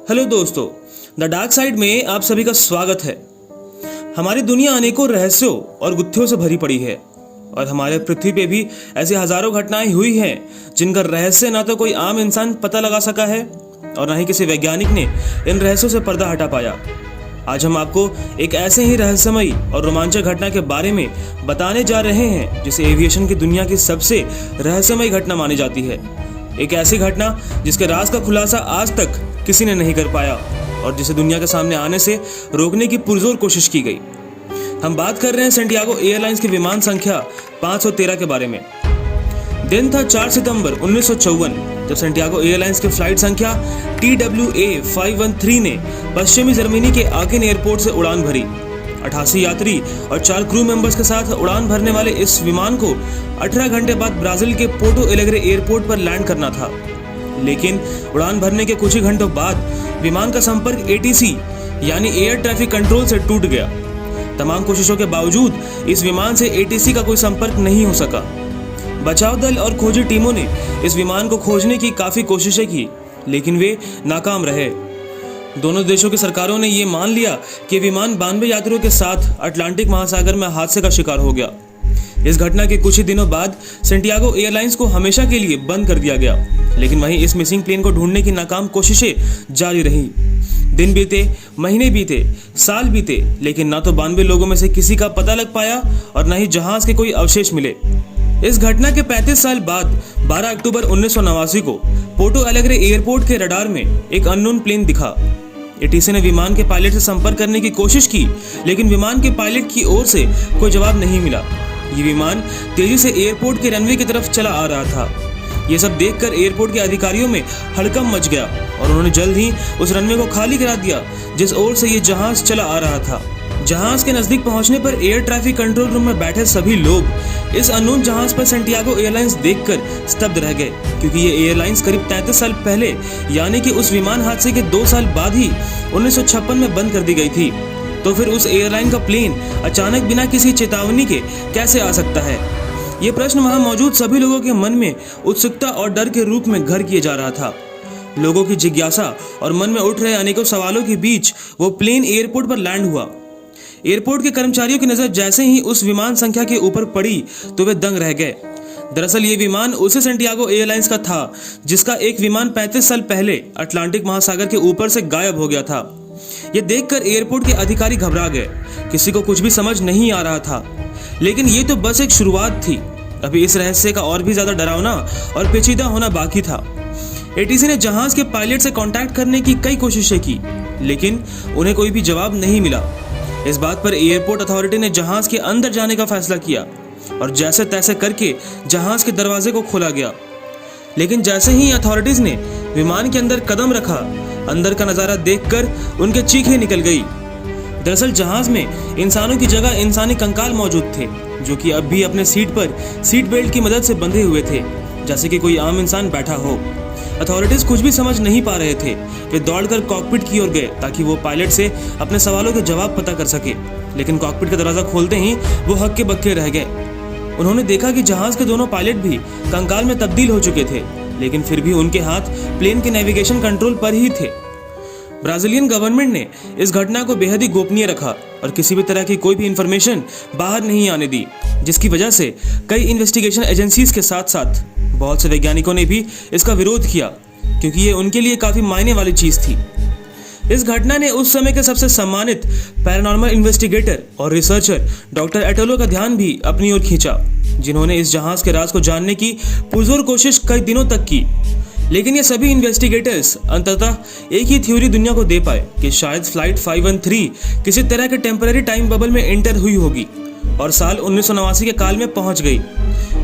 Hello दोस्तों, the dark side में आप सभी का स्वागत है। हमारी दुनिया अनेकों रहस्यों और गुत्थियों से भरी पड़ी है और हमारे पृथ्वी पे भी ऐसी हजारों घटनाएं हुई हैं जिनका रहस्य ना तो कोई आम इंसान पता लगा सका है और ना ही किसी वैज्ञानिक ने इन रहस्यों से पर्दा हटा पाया। आज हम आपको एक ऐसे ही रहस्यमयी और रोमांचक घटना के बारे में बताने जा रहे हैं जिसे एविएशन की दुनिया की सबसे रहस्यमयी घटना मानी जाती है। एक ऐसी घटना जिसके राज का खुलासा आज तक किसी ने नहीं कर पाया और जिसे दुनिया के सामने आने से रोकने की पुरजोर कोशिश की गई। हम बात कर रहे हैं सेंटियागो एयरलाइंस की विमान संख्या 513 के बारे में। दिन था 4 सितंबर 1954 जब सेंटियागो एयरलाइंस की फ्लाइट संख्या TWA 513 ने पश्चिमी जर्मनी के आकिन एयरपोर्ट से उड़ान भरी। 88 यात्री और 4 क्रू मेंबर्स के साथ उड़ान भरने वाले इस विमान को 18 घंटे बाद ब्राजील के पोर्टो एलेग्रे एयरपोर्ट पर लैंड करना था। लेकिन उड़ान भरने के कुछ ही घंटों बाद विमान का संपर्क ATC यानी एयर ट्रैफिक कंट्रोल से टूट गया। तमाम कोशिशों के बावजूद इस विमान से ATC का कोई संपर्क नहीं हो सका। बचाव दल और खोजी टीमों ने इस विमान को खोजने की काफी कोशिशें की, लेकिन वे नाकाम रहे। दोनों देशों की सरकारों ने ये मान लिया कि विमान 92 यात्रियों के साथ अटलांटिक महासागर में हादसे का शिकार हो गया। इस घटना के कुछ ही दिनों बाद सेंटियागो एयरलाइंस को हमेशा के लिए बंद कर दिया गया, लेकिन वहीं इस मिसिंग प्लेन को ढूंढने की नाकाम कोशिशें जारी रहीं। दिन बीते, महीने बीते, साल बीते, लेकिन ना तो 92 लोगों में से किसी का पता लग पाया और न ही जहाज के कोई अवशेष मिले। इस घटना के 35 साल बाद 12 अक्टूबर 1989 को पोर्टो एलेग्रे एयरपोर्ट के रडार में एक अननोन प्लेन दिखा। ATC ने विमान के पायलट से संपर्क करने की कोशिश की, लेकिन विमान के पायलट की ओर से कोई जवाब नहीं मिला। ये विमान तेजी से एयरपोर्ट के रनवे की तरफ चला आ रहा था। ये सब देखकर एयरपोर्ट के अधिकारियों में हड़कंप मच गया और उन्होंने जल्द ही उस रनवे को खाली करा दिया जिस ओर से ये जहाज चला आ रहा था। जहाज के नजदीक पहुंचने पर एयर ट्रैफिक कंट्रोल रूम में बैठे सभी लोग इस अननोन जहाज पर सेंटियागो एयरलाइंस देखकर स्तब्ध रह गए, क्योंकि ये एयरलाइंस करीब 33 साल पहले यानी कि उस विमान हादसे के 2 साल बाद ही 1956 में बंद कर दी गई थी। तो फिर उस एयरलाइन का प्लेन अचानक बिना किसी चेतावनी के कैसे आ सकता है? ये प्रश्न वहां मौजूद सभी लोगों के मन में उत्सुकता और डर के रूप में घर किए जा रहा था। लोगों की जिज्ञासा और मन में उठ रहे अनेकों सवालों के बीच वो प्लेन एयरपोर्ट पर लैंड हुआ। एयरपोर्ट के कर्मचारियों की नजर जैसे ही उस विमान संख्या के ऊपर पड़ी तो वे दंग रह गए। दरअसल ये विमान उसी सेंटियागो एयरलाइंस का था जिसका एक विमान 35 साल पहले अटलांटिक महासागर के ऊपर से गायब हो गया था। ये देखकर एयरपोर्ट के अधिकारी घबरा गए। किसी को कुछ भी समझ नहीं आ रहा था, लेकिन ये तो बस एक शुरुआत थी। अभी इस रहस्य का और भी ज्यादा डरावना और पेचीदा होना बाकी था। ATC ने जहाज के पायलट से कांटेक्ट करने की कई कोशिशें की, लेकिन उन्हें कोई भी जवाब नहीं मिला। इस बात पर एयरपोर्ट अथॉरिटी ने जहाज के अंदर जाने का फैसला किया और जैसे तैसे करके जहाज के दरवाजे को खोला गया। लेकिन जैसे ही अथॉरिटीज ने विमान के अंदर कदम रखा, अंदर का नजारा देखकर उनके चीखें निकल गई। दरअसल जहाज में इंसानों की जगह इंसानी कंकाल मौजूद थे, जो कि अब भी अपने सीट पर सीट बेल्ट की मदद से बंधे हुए थे, जैसे कि कोई आम इंसान बैठा हो। अथॉरिटीज कुछ भी समझ नहीं पा रहे थे। वे दौड़कर कॉकपिट की ओर गए ताकि वो पायलट से अपने सवालों के जवाब पता कर सके, लेकिन कॉकपिट का दरवाजा खोलते ही वो हक्के बक्के रह गए। उन्होंने देखा कि जहाज के दोनों पायलट भी कंकाल में तब्दील हो चुके थे, लेकिन फिर भी उनके हाथ प्लेन के नेविगेशन कंट्रोल पर ही थे। ब्राजीलियन गवर्नमेंट ने इस घटना को बेहद ही गोपनीय रखा और किसी भी तरह की कोई भी इंफॉर्मेशन बाहर नहीं आने दी, जिसकी वजह से कई इन्वेस्टिगेशन एजेंसीज के साथ साथ बहुत से वैज्ञानिकों ने भी इसका विरोध किया, क्योंकि ये उनके लिए काफी मायने वाली चीज थी। इस घटना ने उस समय के सबसे सम्मानित पैरानॉर्मल इन्वेस्टिगेटर और रिसर्चर डॉक्टर एटोलो का ध्यान भी अपनी ओर खींचा, जिन्होंने इस जहाज के राज को जानने की पुरजोर कोशिश कई दिनों तक की। लेकिन ये सभी इन्वेस्टिगेटर्स अंततः एक ही थ्योरी दुनिया को दे पाए कि शायद फ्लाइट 513 किसी तरह के टेम्पररी टाइम बबल में एंटर हुई होगी और साल 1989 के काल में पहुंच गई।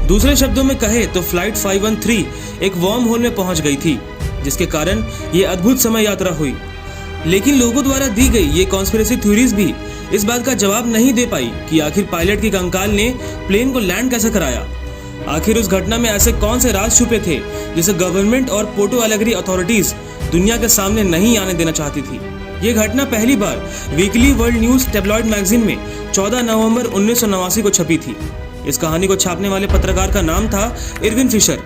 दूसरे शब्दों में कहे तो फ्लाइट 513 एक वर्म होल में पहुंच गई थी, जिसके कारण ये अद्भुत समय यात्रा हुई। लेकिन लोगों द्वारा दी गई ये कॉन्स्पिरेसी थ्योरीज भी इस बात का जवाब नहीं दे पाई कि आखिर पायलट की कंकाल ने प्लेन को लैंड कैसे कराया। आखिर उस घटना में ऐसे कौन से राज छुपे थे जिसे गवर्नमेंट और पोर्टो एलेग्रे अथॉरिटीज दुनिया के सामने नहीं आने देना चाहती थी। ये घटना पहली बार weekly world news tabloid magazine में 14 नवंबर 1989 को छपी थी। इस कहानी को छापने वाले पत्रकार का नाम था इरविन फिशर।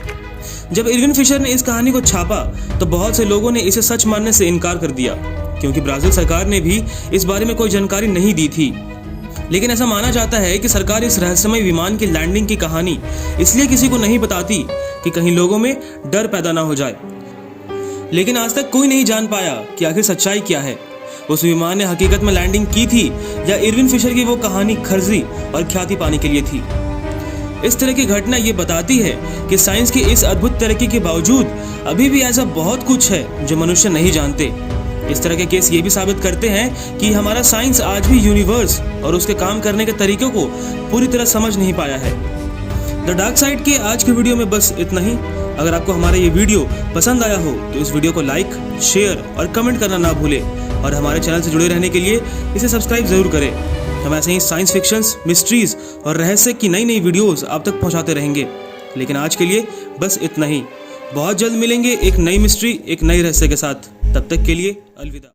जब इरविन फिशर ने इस कहानी को छापा तो बहुत से लोगों ने इसे सच मानने से इनकार कर दिया, क्योंकि ब्राजील सरकार ने भी इस बारे में कोई जानकारी नहीं दी थी। लेकिन ऐसा माना जाता है कि सरकार इस रहस्यमय विमान की लैंडिंग की कहानी इसलिए किसी को नहीं बताती कि कहीं लोगों में डर पैदा ना हो जाए। लेकिन आज तक कोई नहीं जान पाया कि आखिर सच्चाई क्या है। उस विमान ने हकीकत में लैंडिंग की थी या इरविन फिशर की वो कहानी खर्जी और ख्याति पाने के लिए थी। इस तरह की घटना ये बताती है कि साइंस की इस अद्भुत तरक्की के बावजूद अभी भी ऐसा बहुत कुछ है जो मनुष्य नहीं जानते। इस तरह के केस ये भी साबित करते हैं कि हमारा साइंस आज भी यूनिवर्स और उसके काम करने के तरीकों को पूरी तरह समझ नहीं पाया है। द डार्क साइड के आज के वीडियो में बस इतना ही। अगर आपको हमारा ये वीडियो पसंद आया हो तो इस वीडियो को लाइक, शेयर और कमेंट करना ना भूलें और हमारे चैनल से जुड़े रहने के लिए इसे सब्सक्राइब जरूर करें। हम ऐसे ही साइंस फिक्शंस, मिस्ट्रीज और रहस्य की नई नई वीडियोस आप तक पहुंचाते रहेंगे। लेकिन आज के लिए बस इतना ही। बहुत जल्द मिलेंगे एक नई मिस्ट्री, एक नई रहस्य के साथ। तब तक के लिए अलविदा।